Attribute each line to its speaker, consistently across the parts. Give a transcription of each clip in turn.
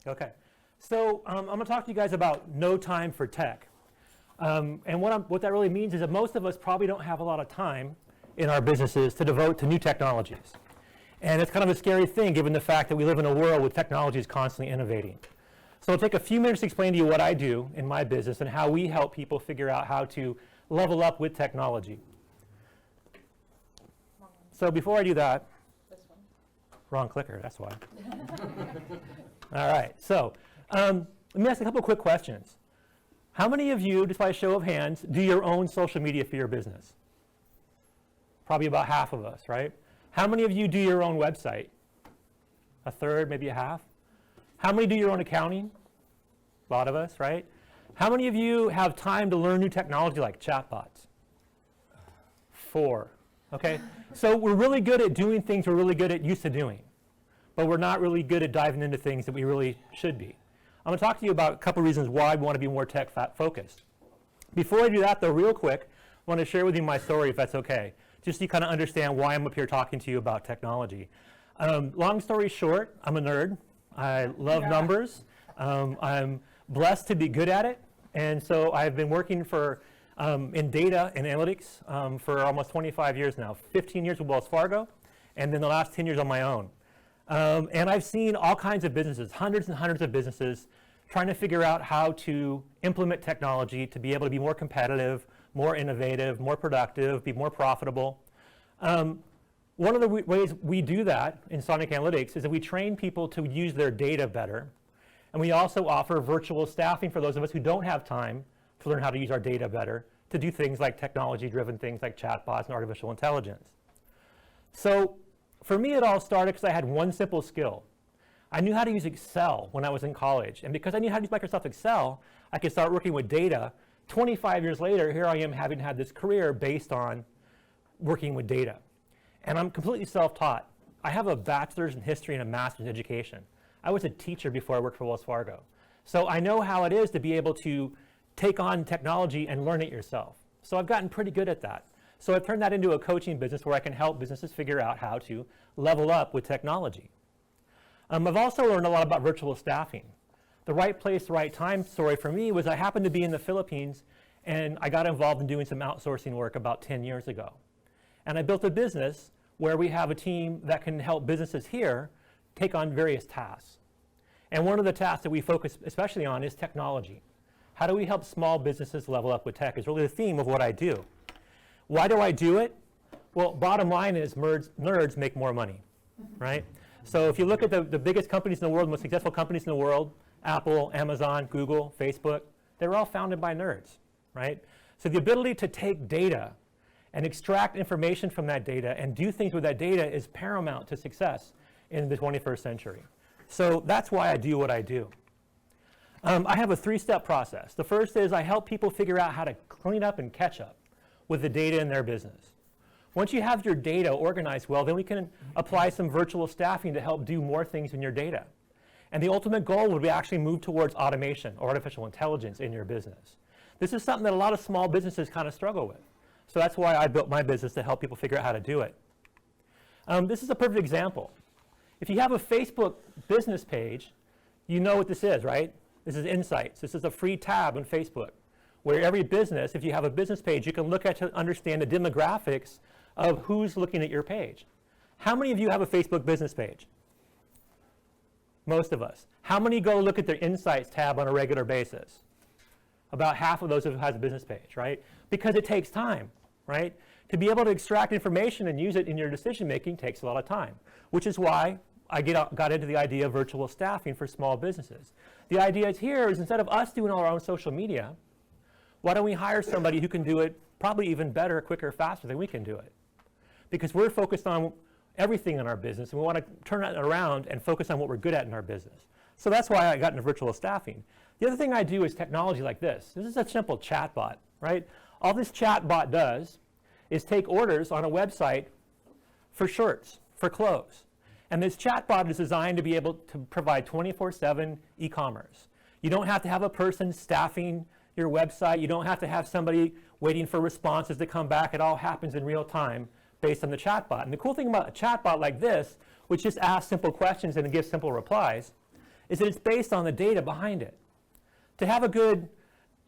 Speaker 1: Okay. So I'm going to talk to you guys about no time for tech. And what that really means is that most of us probably don't have a lot of time in our businesses to devote to new technologies. And it's kind of a scary thing given the fact that we live in a world with technologies constantly innovating. So I'll take a few minutes to explain to you what I do in my business and how we help people figure out how to level up with technology. So before I do that,
Speaker 2: This one.
Speaker 1: wrong clicker, that's why. All right, so let me ask a couple quick questions. How many of you, just by a show of hands, do your own social media for your business? Probably about half of us, right? How many of you do your own website? A third, maybe a half? How many do your own accounting? A lot of us, right? How many of you have time to learn new technology like chatbots? 4, okay? So we're really good at doing things we're really good at used to doing, but we're not really good at diving into things that we really should be. I'm going to talk to you about a couple reasons why we want to be more tech focused. Before I do that, though, real quick, I want to share with you my story, if that's okay, just so you kind of understand why I'm up here talking to you about technology. Long story short, I'm a nerd. I love numbers. I'm blessed to be good at it, and so I've been working for in data and analytics for almost 25 years now, 15 years with Wells Fargo, and then the last 10 years on my own. And I've seen all kinds of businesses, hundreds and hundreds of businesses, trying to figure out how to implement technology to be able to be more competitive, more innovative, more productive, be more profitable. One of the ways we do that in Sonic Analytics is that we train people to use their data better. And we also offer virtual staffing for those of us who don't have time to learn how to use our data better, to do things like technology-driven things like chatbots and artificial intelligence. So for me, it all started because I had one simple skill. I knew how to use Excel when I was in college. And because I knew how to use Microsoft Excel, I could start working with data. 25 years later, here I am having had this career based on working with data. And I'm completely self-taught. I have a bachelor's in history and a master's in education. I was a teacher before I worked for Wells Fargo. So I know how it is to be able to take on technology and learn it yourself. So I've gotten pretty good at that. So I've turned that into a coaching business where I can help businesses figure out how to level up with technology. I've also learned a lot about virtual staffing. The right place, right time story for me was I happened to be in the Philippines and I got involved in doing some outsourcing work about 10 years ago. And I built a business where we have a team that can help businesses here take on various tasks. And one of the tasks that we focus especially on is technology. How do we help small businesses level up with tech is really the theme of what I do. Why do I do it? Well, bottom line is nerds make more money, right? So if you look at the biggest companies in the world, most successful companies in the world, Apple, Amazon, Google, Facebook, they're all founded by nerds, right? So the ability to take data and extract information from that data and do things with that data is paramount to success in the 21st century. So that's why I do what I do. I have a 3-step process. The first is I help people figure out how to clean up and catch up with the data in their business. Once you have your data organized well, then we can apply some virtual staffing to help do more things in your data. And the ultimate goal would be actually move towards automation or artificial intelligence in your business. This is something that a lot of small businesses kind of struggle with. So that's why I built my business to help people figure out how to do it. This is a perfect example. If you have a Facebook business page, you know what this is, right? This is Insights. This is a free tab on Facebook where every business, if you have a business page, you can look at to understand the demographics of who's looking at your page. How many of you have a Facebook business page? Most of us. How many go look at their Insights tab on a regular basis? About half of those who has a business page, right? Because it takes time, right? To be able to extract information and use it in your decision making takes a lot of time, which is why I got into the idea of virtual staffing for small businesses. The idea here is instead of us doing all our own social media, why don't we hire somebody who can do it probably even better, quicker, faster than we can do it? Because we're focused on everything in our business, and we want to turn that around and focus on what we're good at in our business. So that's why I got into virtual staffing. The other thing I do is technology like this. This is a simple chatbot, right? All this chatbot does is take orders on a website for shirts, for clothes. And this chatbot is designed to be able to provide 24/7 e-commerce. You don't have to have a person staffing your website. You don't have to have somebody waiting for responses to come back. It all happens in real time based on the chatbot. And the cool thing about a chatbot like this, which just asks simple questions and gives simple replies, is that it's based on the data behind it. To have a good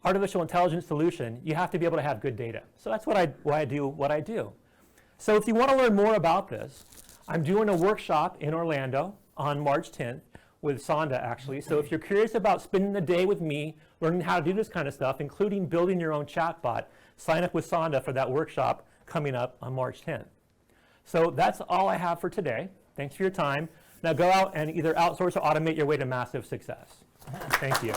Speaker 1: artificial intelligence solution, you have to be able to have good data. So that's why I do what I do. So if you want to learn more about this, I'm doing a workshop in Orlando on March 10th with Sonda, actually. So if you're curious about spending the day with me, learning how to do this kind of stuff, including building your own chatbot, sign up with Sonda for that workshop coming up on March 10th. So that's all I have for today. Thanks for your time. Now go out and either outsource or automate your way to massive success. Thank you.